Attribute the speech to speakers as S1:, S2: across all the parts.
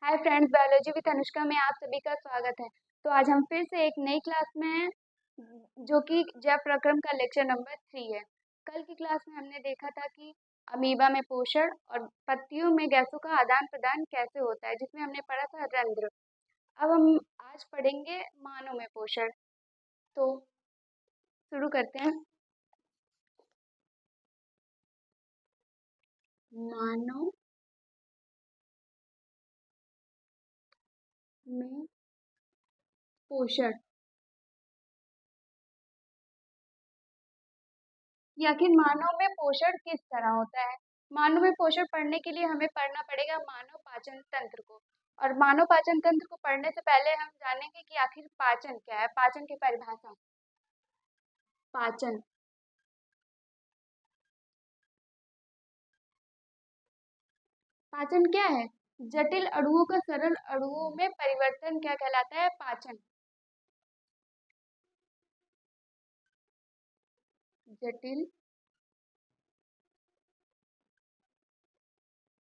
S1: Hi friends, biology with Anushka में आप सभी का स्वागत है। तो आज हम फिर से एक नई क्लास में हैं, जो कि जैव प्रक्रम का लेक्चर नंबर 3 है। कल की क्लास में हमने देखा था कि अमीबा में पोषण और पत्तियों में गैसों का आदान प्रदान कैसे होता है, जिसमें हमने पढ़ा था रंध्र। अब हम आज पढ़ेंगे मानव में पोषण। तो शुरू करते हैं। मानव में पोषण, या आखिर मानव में पोषण किस तरह होता है। मानव में पोषण पढ़ने के लिए हमें पढ़ना पड़ेगा मानव पाचन तंत्र को। और मानव पाचन तंत्र को पढ़ने से पहले हम जानेंगे कि आखिर पाचन क्या है। पाचन की परिभाषा। पाचन पाचन क्या है? जटिल अणुओं का सरल अणुओं में परिवर्तन क्या कहलाता है? पाचन। जटिल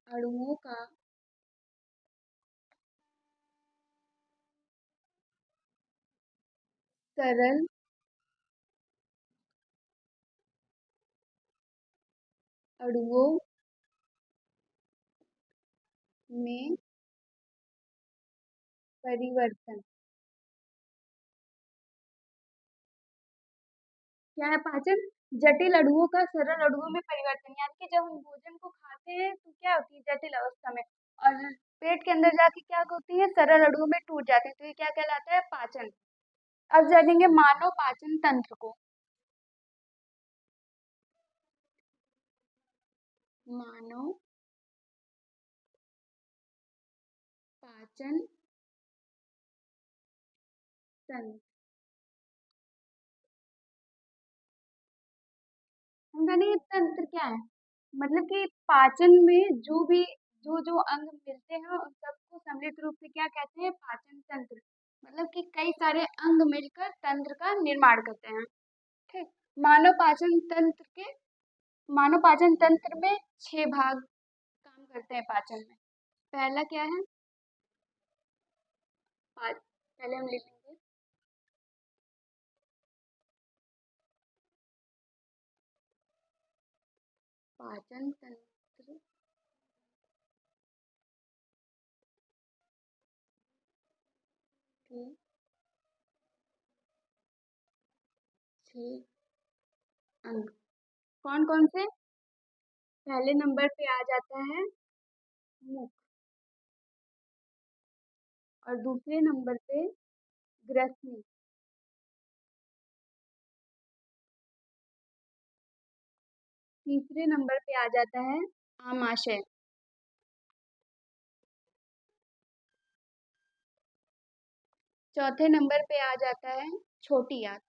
S1: अणुओं का सरल अणुओं में परिवर्तन क्या है? पाचन जटिल अणुओं का सरल अणुओं में परिवर्तन, यानी कि जब हम भोजन को खाते हैं तो क्या होती है? जटिल अवस्था में, और पेट के अंदर जाके क्या होती है? सरल अणुओं में टूट जाते हैं। तो ये क्या कहलाता है? पाचन। अब जानेंगे मानव पाचन तंत्र को। मानव पाचन तंत्र, हम जानेंगे तंत्र क्या है। मतलब कि पाचन में जो जो अंग मिलते हैं उन सबको सम्मिलित रूप से क्या कहते हैं? पाचन तंत्र। मतलब कि कई सारे अंग मिलकर तंत्र का निर्माण करते हैं। ठीक। मानव पाचन तंत्र के मानव पाचन तंत्र में 6 भाग काम करते हैं पाचन में। पहला क्या है? पहले हम लिखेंगे पाचन तंत्र के 6 अंग कौन कौन से? पहले नंबर पे आ जाता है मुख, और दूसरे नंबर पे ग्रसनी, तीसरे नंबर पे आ जाता है आमाशय, चौथे नंबर पे आ जाता है छोटी आंत,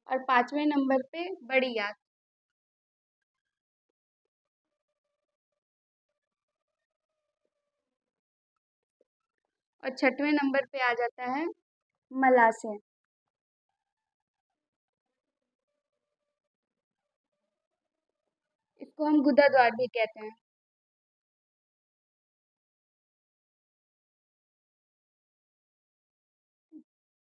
S1: और पांचवें नंबर पे बड़ी आंत। और छठवें नंबर पे आ जाता है मलाशय। इसको हम गुदा द्वार भी कहते हैं।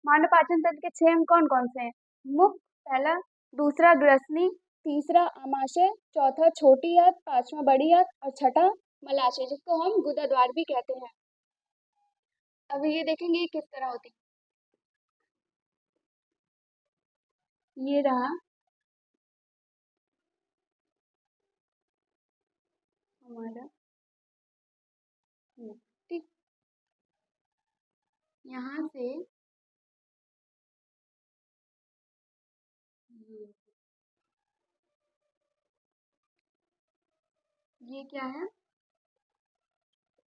S1: मानव पाचन तंत्र के 6 अंग कौन कौन से हैं? मुख पहला, दूसरा ग्रसनी, तीसरा आमाशय, चौथा छोटी आंत, पांचवा बड़ी आंत, और छठा मलाशय, जिसको हम गुदा द्वार भी कहते हैं। अब ये देखेंगे ये किस तरह होती है। ये रहा हमारा मुख। ठीक। यहाँ से ये क्या है?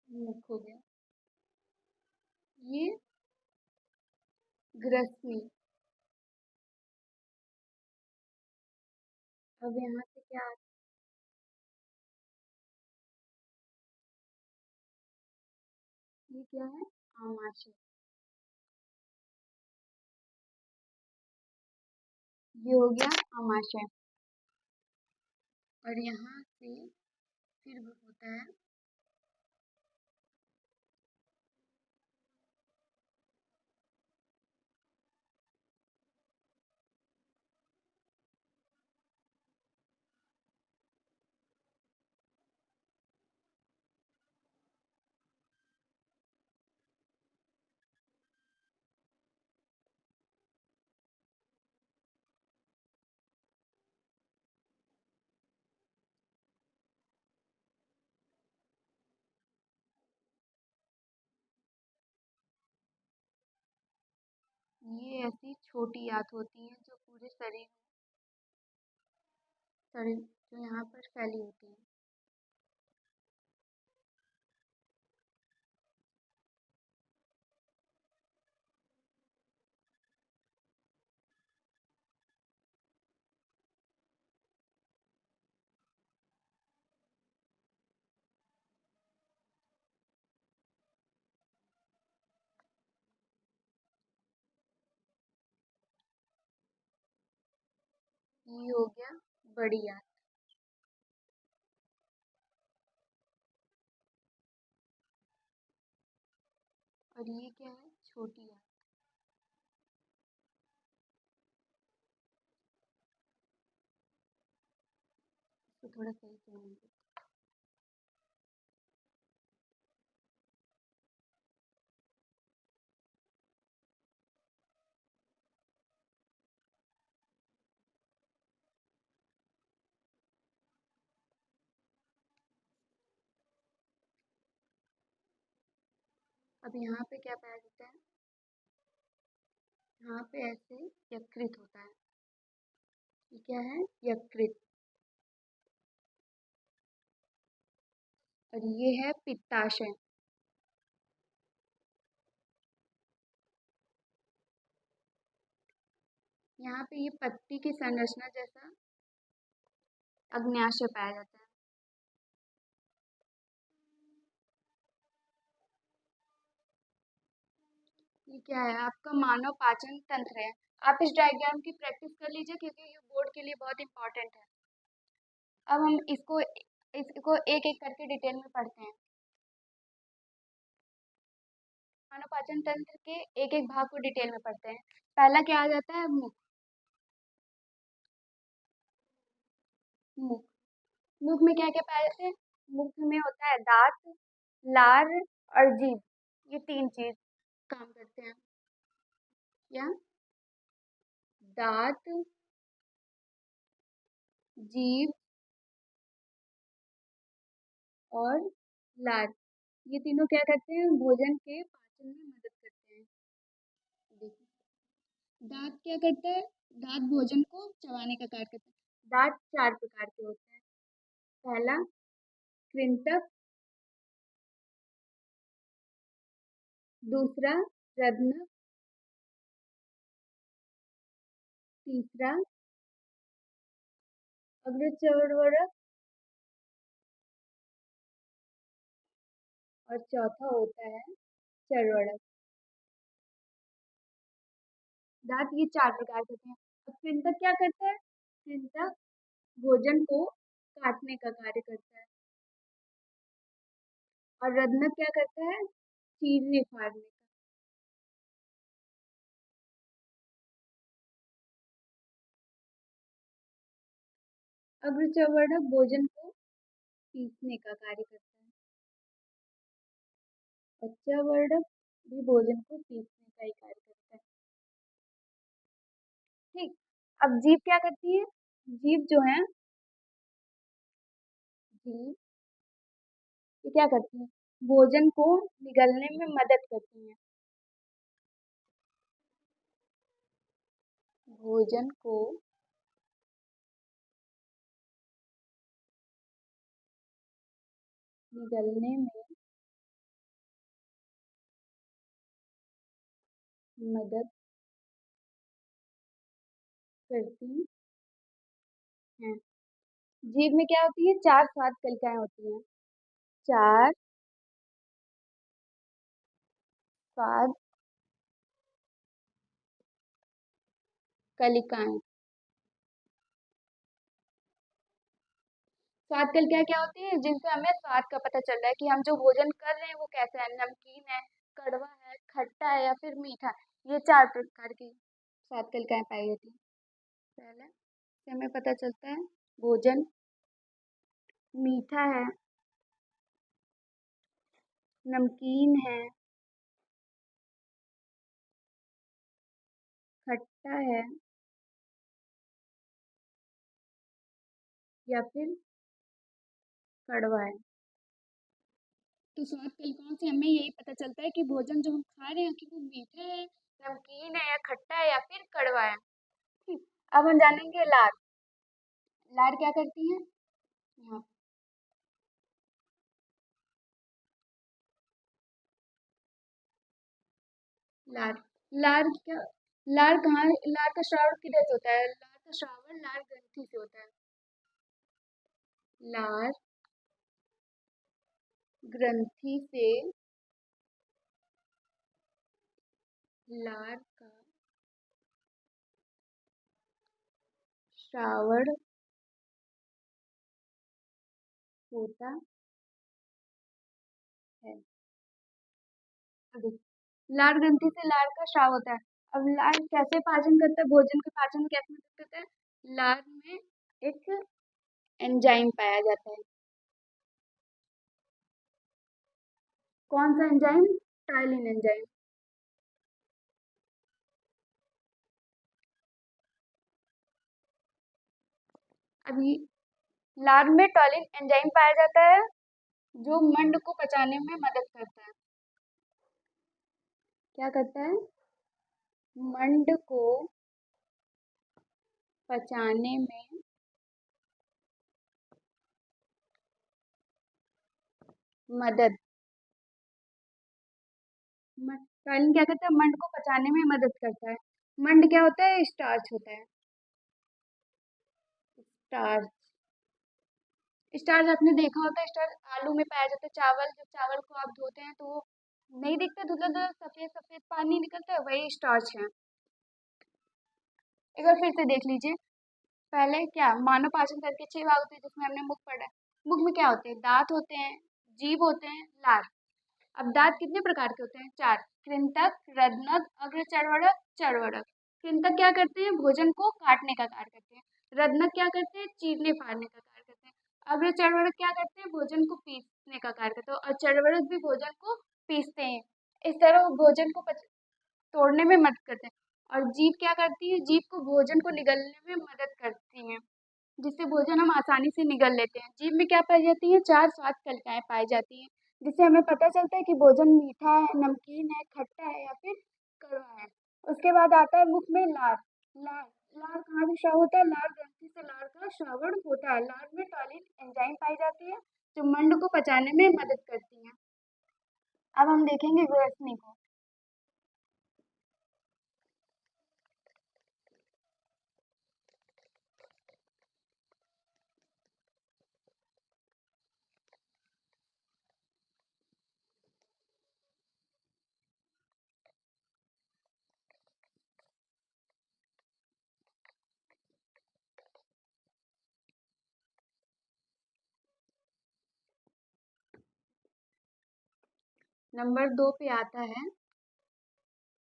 S1: मुख हो गया। ये ग्रसनी। अब यहाँ से क्या आता है? ये क्या है? आमाशय। ये हो गया आमाशय। और यहाँ से फिर होता है ये ऐसी छोटी आंत होती है जो पूरे शरीर जो यहाँ पर फैली होती है। ये हो गया बड़ी आंत और ये क्या है छोटी आंत। इसको थोड़ा सही से होंगे। अब यहाँ पे क्या पाया जाता है, यहाँ पे ऐसे यकृत होता है। ये क्या है यकृत और ये है पित्ताशय। यहाँ पे ये पत्ती की संरचना जैसा अग्न्याशय पाया जाता है। ये क्या है आपका मानव पाचन तंत्र है। आप इस डायग्राम की प्रैक्टिस कर लीजिए क्योंकि ये बोर्ड के लिए बहुत इंपॉर्टेंट है। अब हम इसको एक एक करके डिटेल में पढ़ते हैं। मानव पाचन तंत्र के एक एक भाग को डिटेल में पढ़ते हैं। पहला क्या आ जाता है मुख। मुख मुख में क्या क्या पाया जाते हैं, मुख में होता है दांत, लार और जीभ। ये तीन चीज काम करते हैं। क्या दांत, जीभ और लार, ये तीनों क्या करते हैं भोजन के पाचन में मदद करते हैं। देखिए दांत क्या करता है, दांत भोजन को चबाने का कार्य करता है। दांत चार प्रकार के होते हैं। पहला कृंतक, दूसरा रत्न, तीसरा अग्रचर्वरक और चौथा होता है चर्वरक। दांत ये चार प्रकार के होते हैं। अब कृंतक क्या करता है, कृंतक भोजन को काटने का कार्य करता है। और रत्नक क्या करता है, चीरने फाड़ने का। अग्रचर्वणक भोजन को पीसने का कार्य करता है। अचर्वणक भी भोजन को पीसने का ही कार्य करता है। ठीक। अब जीभ क्या करती है, जीभ जो है, जीभ ये क्या करती है, भोजन को निगलने में मदद करती है। भोजन को निगलने में मदद करती हैं। जीभ में क्या होती है, चार स्वाद कलिकाएं होती हैं। चार स्वाद कलिकाएं। स्वाद कलिकाएं क्या होती है, जिनसे हमें स्वाद का पता चल रहा है कि हम जो भोजन कर रहे हैं वो कैसा है, नमकीन है, कड़वा है, खट्टा है या फिर मीठा है। ये 4 प्रकार की स्वाद कलिकाएं पाई जाती हैं। पहले से हमें पता चलता है भोजन मीठा है, नमकीन है, खट्टा है या फिर कड़वा है। तो स्वाद कलिकाओं से हमें यही पता चलता है कि भोजन जो हम खा रहे हैं कि वो मीठा है, नमकीन है या खट्टा है या फिर कड़वा है। ठीक, अब हम जानेंगे लार। लार क्या करती है? यहाँ लार, लार क्या, लार कहाँ, लार का श्रावण किधर से होता है? लार का श्रावण लार ग्रंथि से होता है। लार ग्रंथि से लार का श्रावण होता है। अब देखिए, लार ग्रंथि से लार का स्राव होता है। अब लार कैसे पाचन करता है, भोजन के पाचन में कैसे मदद करता है? लार में एक एंजाइम पाया जाता है। कौन सा एंजाइम? Ptyalin enzyme. अभी लार में टॉलिन एंजाइम पाया जाता है जो मंड को पचाने में मदद करता है। क्या करता है? मंड को पचाने में मदद। टॉलिन क्या करता है? मंड को पचाने में मदद करता है। मंड क्या होता है? स्टार्च होता है। स्टार्च, स्टार्च आपने देखा होता है, स्टार्च आलू में पाया जाता है। चावल, जब चावल को आप धोते हैं तो वो नहीं दिखता, धुंधला धुंधला सफेद सफेद पानी निकलता है, वही स्टार्च है। एक बार फिर से देख लीजिए। पहले क्या, मानव पाचन तंत्र के 6 भाग होते हैं जिसमें हमने मुख पढ़ा है। मुख में क्या होते हैं? दांत होते हैं, जीभ होते हैं, लार। अब दांत कितने प्रकार के होते हैं? 4। कृंतक, रत्नक, अग्रचर्वणक, चर्वणक। कृंतक क्या करते हैं? भोजन को काटने का कार्य करते हैं। रत्नक क्या करते हैं? चीरने फाड़ने का कार्य करते हैं। अग्रचर्वणक क्या करते हैं? भोजन को पीसने का कार्य करते हैं। और चर्वणक भी भोजन को पीसते हैं। इस तरह वो भोजन को तोड़ने में मदद करते हैं। और जीभ क्या करती है? जीभ को भोजन को निगलने में मदद करती है, जिससे भोजन हम आसानी से निगल लेते हैं। जीभ में क्या पाई जाती है? 4 स्वाद कलिकाएं पाई जाती हैं, जिससे हमें पता चलता है कि भोजन मीठा है, नमकीन है, खट्टा है या फिर कड़वा है। उसके बाद आता है मुख में लार। लार, लार कहाँ से स्राव होता है? लार ग्रंथि से लार का श्रावण होता है। लार में टॉलिन एंजाइम पाई जाती है जो मंड को पचाने में मदद करती है। अब हम देखेंगे ग्रसनी को। नंबर 2 पे आता है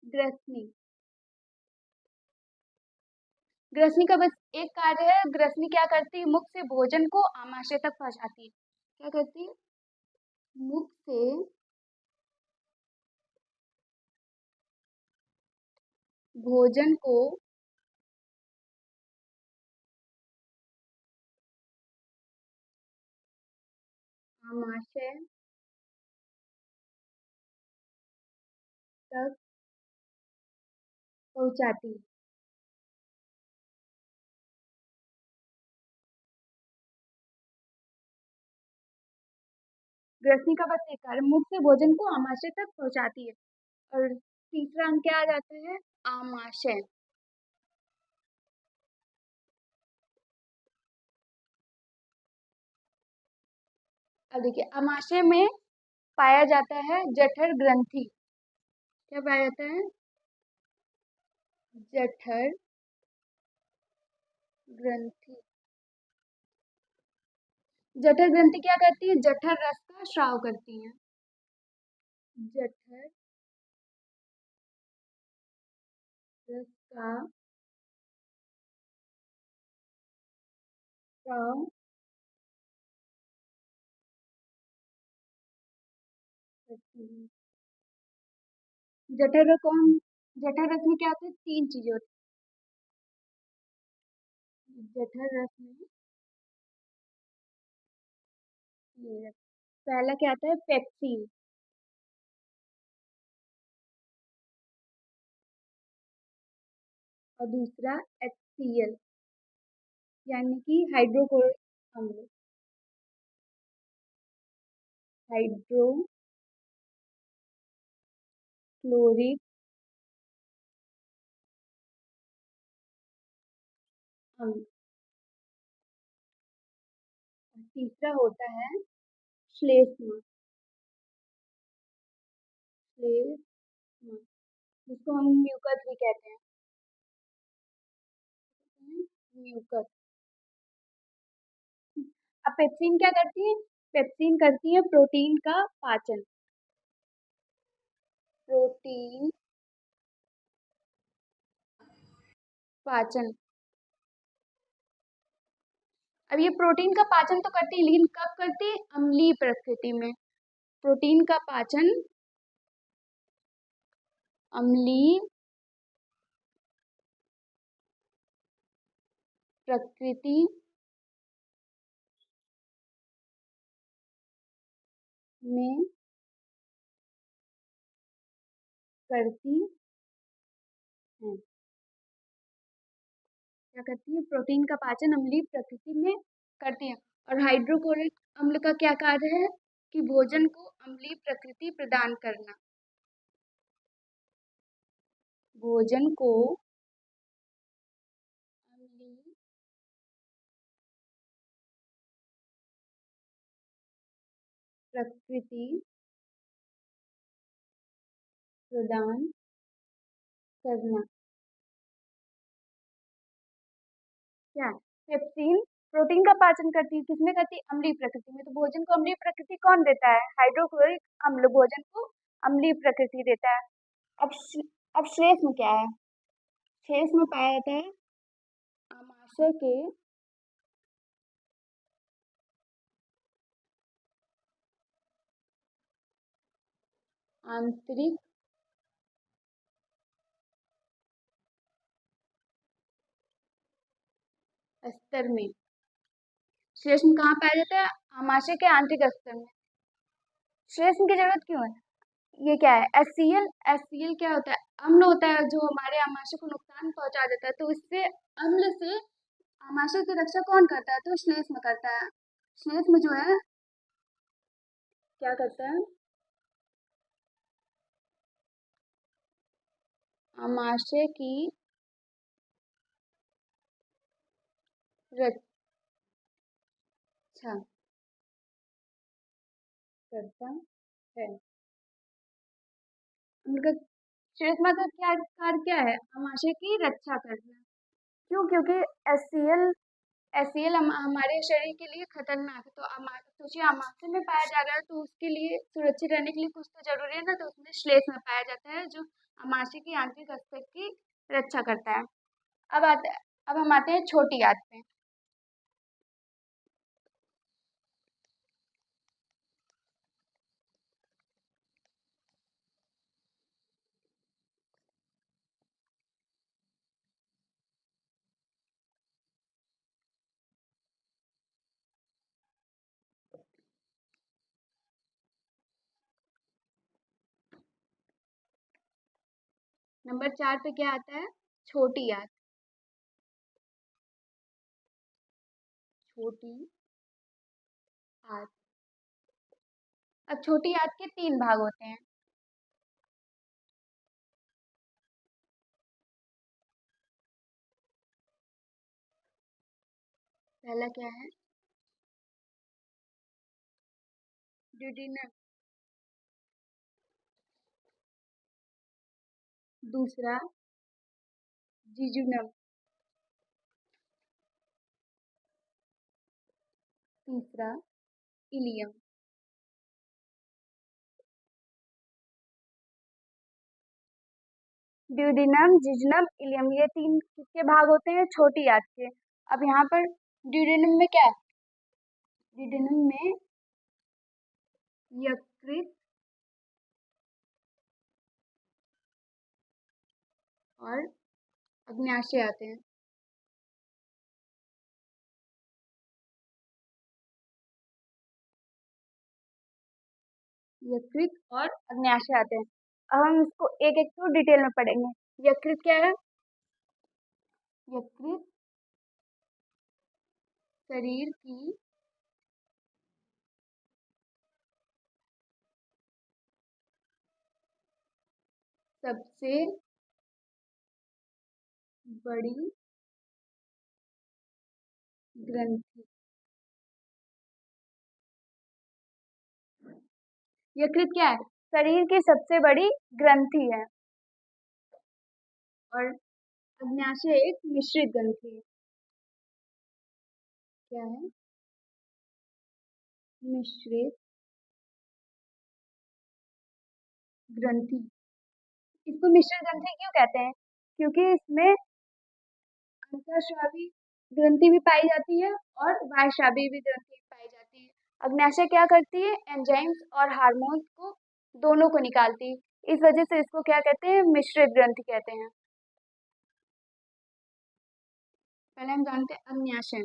S1: ग्रसनी। ग्रसनी का बस एक कार्य है, ग्रसनी क्या करती है? मुख से भोजन को आमाशय तक पहुंचाती है। क्या करती है? मुख से भोजन को आमाशय तक पहुंचाती है। ग्रसनी का बस एक कार्य, मुख से भोजन को आमाशय तक पहुंचाती है। और तीसरा अंक क्या आ जाता है? आमाशय। अब देखिए, आमाशय में पाया जाता है जठर ग्रंथि। क्या पाया जाता है? जठर ग्रंथि। जठर ग्रंथि क्या करती है? जठर रस का स्राव करती है। जठर रस का स्राव करती है। जठर रस कौन जठर रस में क्या होता है? तीन चीजें होती है जठर रस में। ये पहला क्या आता है? पेप्सिन। और दूसरा HCl, यानी कि हाइड्रोक्लोरिक अम्ल। हाइड्रोक्लोरिक अम्ल। और तीसरा होता है श्लेष्मा। श्लेष्मा, जिसको हम म्यूकस भी कहते हैं। म्यूकस। अब पेप्सिन क्या करती है? पेप्सिन करती है प्रोटीन का पाचन। प्रोटीन पाचन। अब ये प्रोटीन का पाचन तो करती है, लेकिन कब करती है? अम्लीय प्रकृति में। प्रोटीन का पाचन अम्लीय प्रकृति में करती है। क्या करती है? प्रोटीन का पाचन अम्लीय प्रकृति में करती है। और हाइड्रोक्लोरिक अम्ल का क्या कार्य है? कि भोजन को अम्लीय प्रकृति प्रदान करना। भोजन को अम्लीय प्रकृति प्रदान करना। क्या? पेप्सिन प्रोटीन का पाचन करती है, किसमें करती है? अम्लीय प्रकृति में। तो भोजन को अम्लीय प्रकृति कौन देता है? हाइड्रोक्लोरिक अम्ल भोजन को अम्लीय प्रकृति देता है। अब अब श्लेष में क्या है? श्लेष में पाया जाता है आमाशय के आंतरिक स्तर में। श्लेष्म कहाँ पाया जाता है? आमाशय के आंतरिक स्तर में। श्लेष्म की जरूरत क्यों है? ये क्या है? HCl। HCl क्या होता है? अम्ल होता है, जो हमारे आमाशय को नुकसान पहुंचा देता है। तो इससे अम्ल से आमाशय की रक्षा कौन करता है? तो श्लेष्म करता है। श्लेष्म जो है क्या करता है? आमाशय की रक्षा करता है। उनका श्लेष्मा का क्या कार्य क्या है? आमाशय की रक्षा करना। क्यों? क्योंकि HCl हमारे शरीर के लिए खतरनाक है। तो सोचिए, आमाशय में पाया जा रहा है, तो उसके लिए सुरक्षित रहने के लिए कुछ तो जरूरी है ना। तो उसमें श्लेष्म में पाया जाता है, जो आमाशय की आंतरिक अस्तर की रक्षा करता है। अब हम आते हैं छोटी आंत पे। नंबर 4 पे क्या आता है? छोटी आंत। छोटी आंत। अब छोटी आंत के 3 भाग होते हैं। पहला क्या है? ड्यूडेनम। दूसरा जिजुनम। तीसरा इलियम। ड्यूडेनम, जिजनम, इलियम, ये तीन किसके भाग होते हैं? छोटी आंत के। अब यहाँ पर ड्यूडेनम में क्या है? ड्यूडेनम में यकृत और अग्न्याशय आते हैं। यकृत और अग्न्याशय आते हैं। अब हम इसको एक एक तो डिटेल में पढ़ेंगे। यकृत क्या है? यकृत शरीर की सबसे बड़ी ग्रंथि। यकृत क्या है? शरीर की सबसे बड़ी ग्रंथि है। और अग्न्याशय एक मिश्रित ग्रंथि है। क्या है? मिश्रित ग्रंथि। इसको मिश्रित ग्रंथि क्यों कहते हैं? क्योंकि इसमें अंतःस्रावी ग्रंथि भी पाई जाती है और बाह्यस्रावी भी ग्रंथि पाई जाती है। अग्न्याशय क्या करती है? एंजाइम्स और हार्मोन्स को दोनों को निकालती है। इस वजह से इसको क्या कहते हैं? मिश्रित ग्रंथि कहते हैं। पहले हम जानते हैं अग्न्याशय।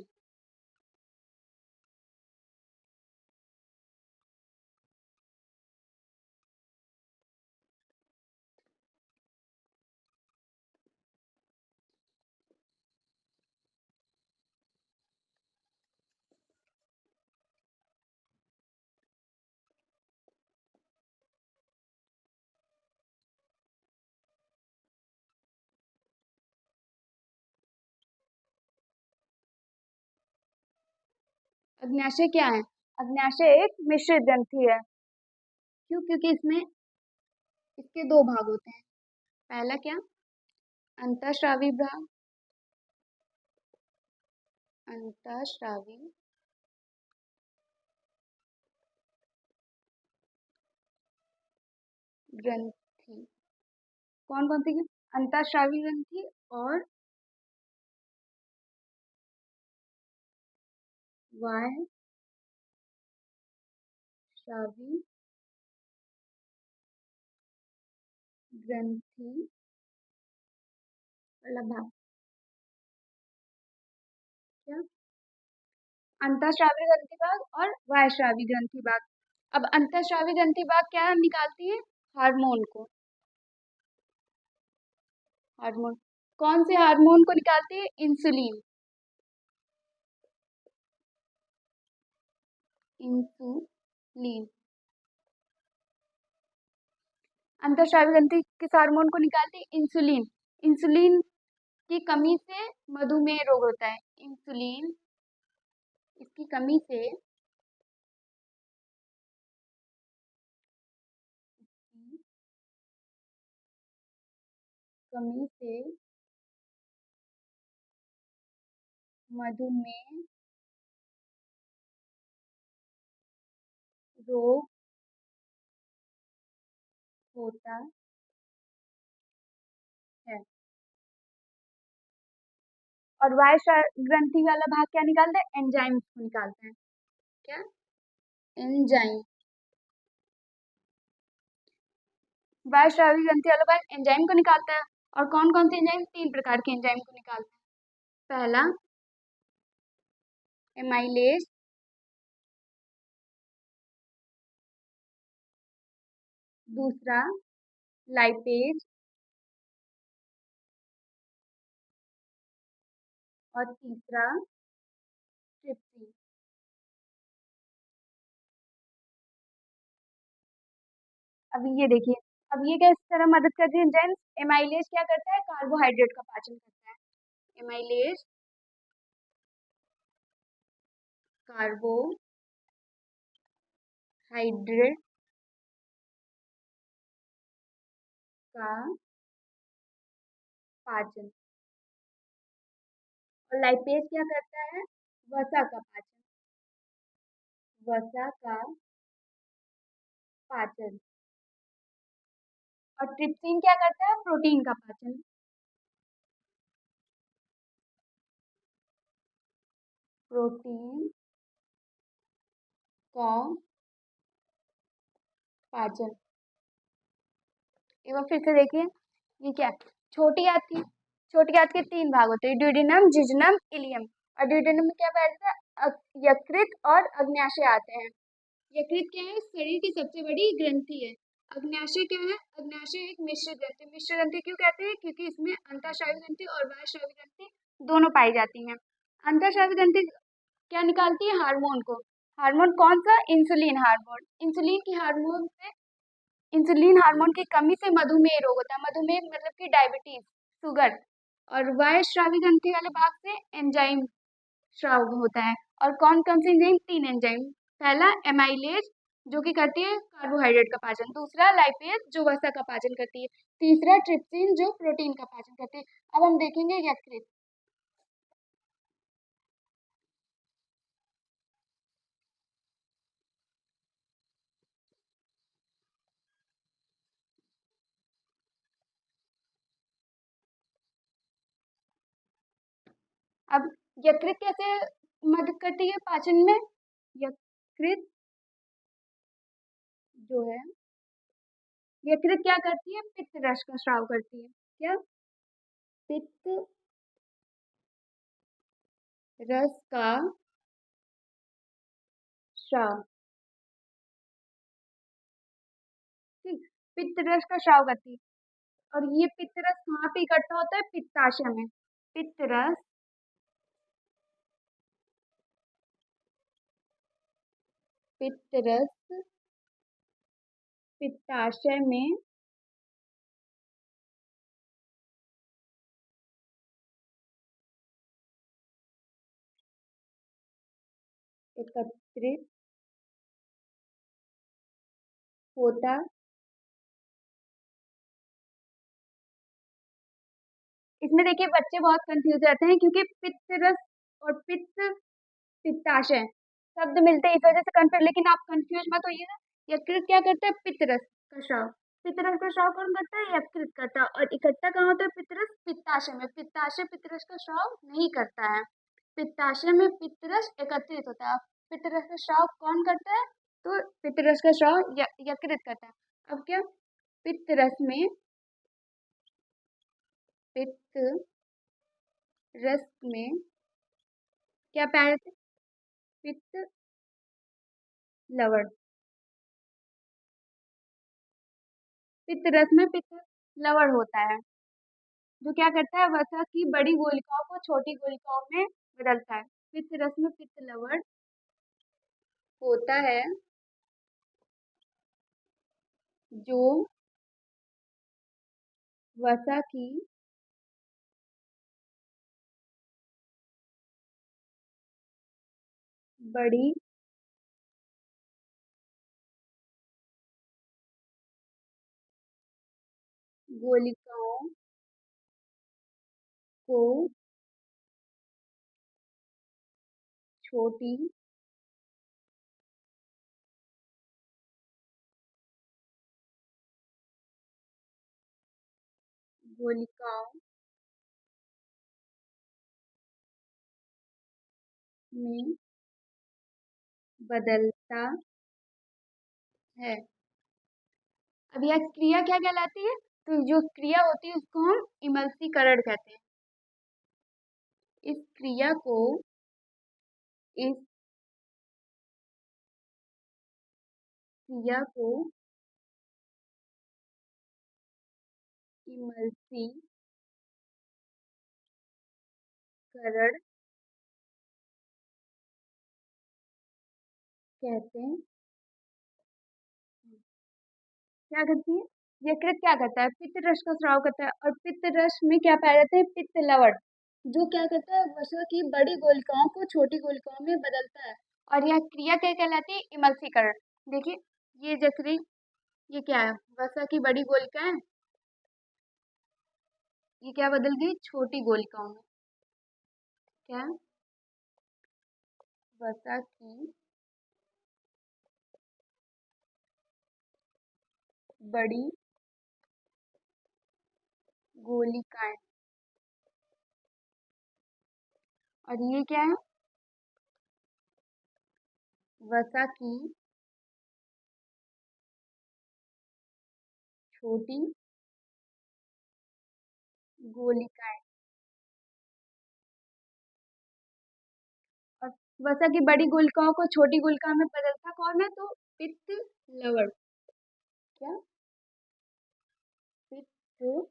S1: अग्न्याशय क्या है? अग्न्याशय एक मिश्रित ग्रंथि है। क्यों? क्योंकि इसमें इसके दो भाग होते हैं। पहला क्या? अंतःस्रावी भाग, अंतःस्रावी ग्रंथि। कौन कौन सी? अंतःस्रावी ग्रंथि और बाह्यस्रावी ग्रंथि वाला भाग। क्या? अंतःस्रावी ग्रंथि भाग और बाह्यस्रावी ग्रंथि भाग। अब अंतःस्रावी ग्रंथि भाग क्या निकालती है? हार्मोन को। हार्मोन कौन से हार्मोन को निकालती है? इंसुलिन। इंसुलिन। अंतःस्रावी ग्रंथि किस हार्मोन को निकालती है? इंसुलिन। इंसुलिन की कमी से मधुमेह रोग होता है। इंसुलिन इसकी कमी से मधुमेह रोग होता है। और बाह्य ग्रंथि वाला भाग क्या निकालता है? एंजाइम्स को निकालता है। क्या? एंजाइम। बाह्यस्रावी ग्रंथि वाला भाग एंजाइम को निकालता है। और कौन कौन से एंजाइम? तीन प्रकार के एंजाइम को निकालता है। पहला एमाइलेज, दूसरा लाइपेज और तीसरा ट्रिप्सिन। अब ये देखिए, अब ये किस तरह मदद करती है एंजाइम्स? एमाइलेज क्या करता है? कार्बोहाइड्रेट का पाचन करता है। एमाइलेज कार्बोहाइड्रेट का पाचन। और लाइपेज क्या करता है? वसा का पाचन। वसा का पाचन। और ट्रिप्सिन क्या करता है? प्रोटीन का पाचन। प्रोटीन का पाचन। एक बार फिर से देखिए, ये क्या है? छोटी आंत की। छोटी आंत के तीन भाग होते हैं, ड्यूडेनम, जिजनम, इलियम। और ड्यूडेनम में क्या बैठता है? यकृत और अग्न्याशय आते हैं। यकृत क्या है? शरीर की सबसे बड़ी ग्रंथि है। अग्न्याशय क्या है? अग्न्याशय एक मिश्र ग्रंथि। मिश्र ग्रंथि क्यों कहते हैं? क्योंकि इसमें अंतःस्रावी ग्रंथि और बाह्यस्रावी ग्रंथि दोनों पाई जाती हैं। अंतःस्रावी ग्रंथि क्या निकालती है? हार्मोन को। हार्मोन कौन सा? Insulin hormone. इंसुलिन की हार्मोन से इंसुलिन हार्मोन की कमी से मधुमेह रोग होता है। मधुमेह मतलब कि डायबिटीज, शुगर। और वायस्रावी ग्रंथि वाले भाग से एंजाइम स्राव होता है। और कौन कौन से एंजाइम? तीन एंजाइम। पहला एमाइलेज, जो कि करती है कार्बोहाइड्रेट का पाचन। दूसरा लाइपेज, जो वसा का पाचन करती है। तीसरा ट्रिप्सिन, जो प्रोटीन का पाचन करती है। अब हम देखेंगे यकृत। अब यकृत कैसे मदद करती है पाचन में? यकृत जो है, यकृत क्या करती है? पित्त रस का स्राव करती है। क्या? पित्त रस का स्राव। ठीक। पित्त रस का स्राव करती है। और ये पित्त रस कहाँ पे इकट्ठा होता है? पित्ताशय में। पित्त रस पित्त रस पित्ताशय में एकत्रित होता। इसमें देखिए बच्चे बहुत कंफ्यूज रहते हैं, क्योंकि पित्त रस और पित्त पित्ताशय शब्द मिलते हैं, इस वजह से कंफ्यूज। लेकिन आप कंफ्यूज मत होइएगा। यकृत क्या करता है? पित्त रस का स्राव। पित्त रस का स्राव कौन करता है? यकृत करता है। और इकट्ठा कहाँ होता है पित्त रस? पित्ताशय में। पित्ताशय पित्त रस का स्राव नहीं करता है। पित्ताशय में पित्त रस एकत्रित होता है। पित्त रस का स्राव कौन करता है? तो पित्त रस का स्राव यकृत करता है। अब क्या? पित्त रस में पित्त रस में क्या पाए जाते हैं? पित्त लवण। पित्त रस में पित्त लवण होता है, जो क्या करता है? वसा की बड़ी गोलिकाओं को छोटी गोलिकाओं में बदलता है। पित्त रस में पित्त लवण होता है, जो वसा की बड़ी गोलिकाओं को छोटी गोलिकाओं में बदलता है। अब यह क्रिया क्या कहलाती है? तो जो क्रिया होती है उसको हम इमल्सीकरण कहते हैं। इस क्रिया को इस क्रिया को इमल्सीकरण कहते हैं। क्या करती है? यकृत क्या करता है? पित्त रस का स्राव करता है। और पित्त रस में क्या पाया जाता है? पित्त लवण, जो क्या करता है? वसा की बड़ी गोलिकाओं को छोटी गोलिकाओं में बदलता है। और यह क्रिया क्या कहलाती है? इमल्सीकरण। देखिए, ये जकरी, ये क्या है? वसा की बड़ी गोलिका है, ये क्या बदल गई? छोटी गोलिकाओं में। क्या? वसा की बड़ी गोलिकाएं। और ये क्या है? वसा की छोटी गोलिकाएं। और वसा की बड़ी गुलिकाओं को छोटी गुलिका में बदलता कौन है? तो पित्त लवण। क्या? पित्त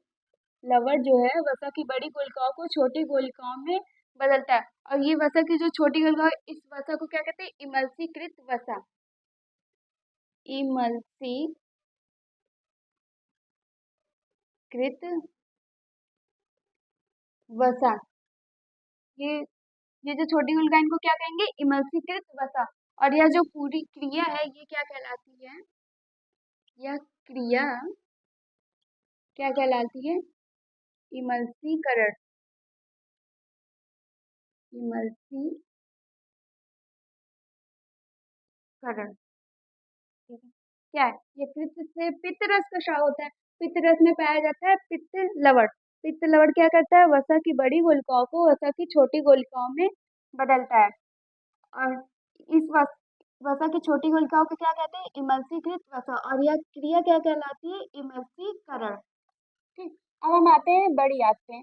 S1: लवण जो है वसा की बड़ी गुलिकाओं को छोटी गुलिकाओं में बदलता है। और ये वसा की जो छोटी गुलिका है, इस वसा को क्या कहते हैं? इमल्सीकृत वसा। इमल्सीकृत वसा। ये ये जो छोटी गुलिका है, इनको क्या कहेंगे? इमल्सीकृत वसा। और यह जो पूरी क्रिया है ये क्या कहलाती है? यह क्रिया क्या कहलाती है? इमल्सीकरण। इमल्सीकरण। ठीक है। क्या है ये? पित्त से पित्त रस का स्राव होता है। पित्त रस में पाया जाता है पित्त लवण। पित्त लवण क्या करता है? वसा की बड़ी गुलिकाओं को वसा की छोटी गुलिकाओं में बदलता है। और इस वसा की छोटी गुलिकाओं को क्या कहते हैं? इमल्सीकृत वसा। और यह क्रिया क्या कहलाती है? इमल्सीकरण। ठीक। अब हम आते हैं बड़ी आंत पे।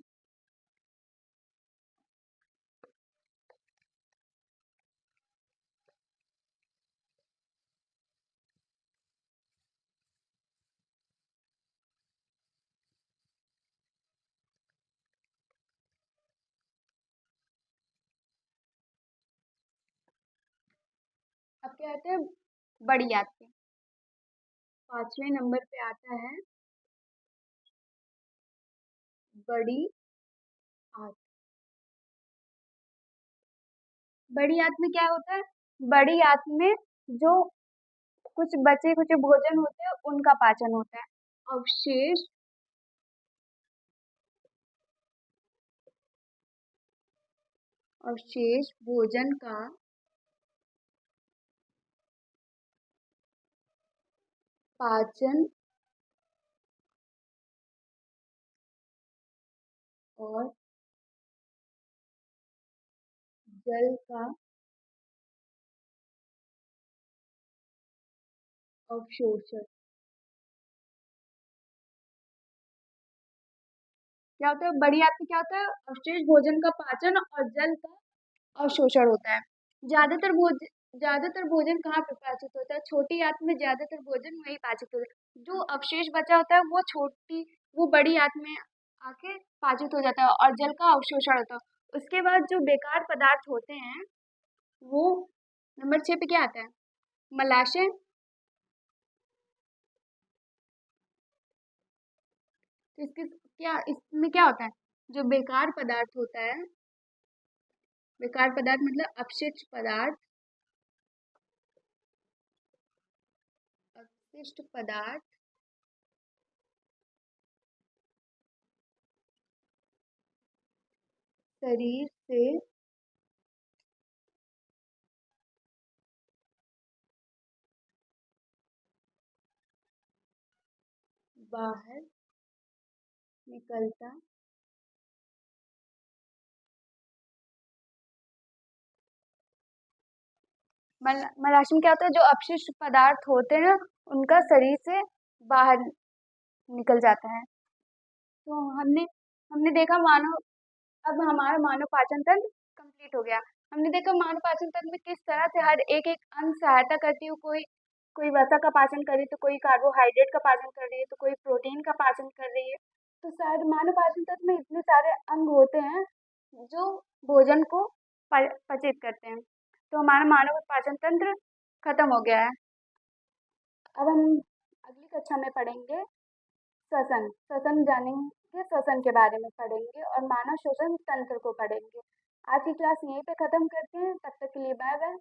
S1: अब क्या आते हैं? बड़ी आंत पे। 5वें नंबर पे आता है बड़ी आंत। बड़ी आंत में क्या होता है? बड़ी आंत में जो कुछ बचे कुछ भोजन होते हैं उनका पाचन होता है। अवशेष अवशेष भोजन का पाचन और जल का अवशोषण। क्या होता है? बड़ी आंत में क्या होता है? अवशेष भोजन का पाचन और जल का अवशोषण होता है। ज्यादातर भोजन कहाँ पे पाचित होता है? छोटी आंत में ज्यादातर भोजन वही पाचित होता है। जो अवशेष बचा होता है वो बड़ी आंत में आके पाचित हो जाता है और जल का अवशोषण होता है। उसके बाद जो बेकार पदार्थ होते हैं वो नंबर 6 पे क्या आता है? मलाशय। तो इसमें क्या होता है? जो बेकार पदार्थ होता है, बेकार पदार्थ मतलब अपशिष्ट पदार्थ। अपशिष्ट पदार्थ शरीर से बाहर निकलता मलाशय में क्या होता है? जो अपशिष्ट पदार्थ होते हैं ना उनका शरीर से बाहर निकल जाता है। तो हमने हमने देखा मानव अब हमारा मानव पाचन तंत्र कंप्लीट हो गया। हमने देखा मानव पाचन तंत्र में किस तरह से हर एक एक अंग सहायता करती है। कोई कोई वसा का पाचन कर रही है तो कोई कार्बोहाइड्रेट का पाचन कर रही है तो कोई प्रोटीन का पाचन कर रही है। तो शायद मानव पाचन तंत्र में इतने सारे अंग होते हैं जो भोजन को पचित करते हैं। तो हमारा मानव पाचन तंत्र खत्म हो गया है। अब हम अगली कक्षा में पढ़ेंगे श्वसन। श्वसन जानेंगे, श्वसन के बारे में पढ़ेंगे और मानव श्वसन तंत्र को पढ़ेंगे। आज की क्लास यहीं पे खत्म करते हैं। तब तक के लिए बाय बाय।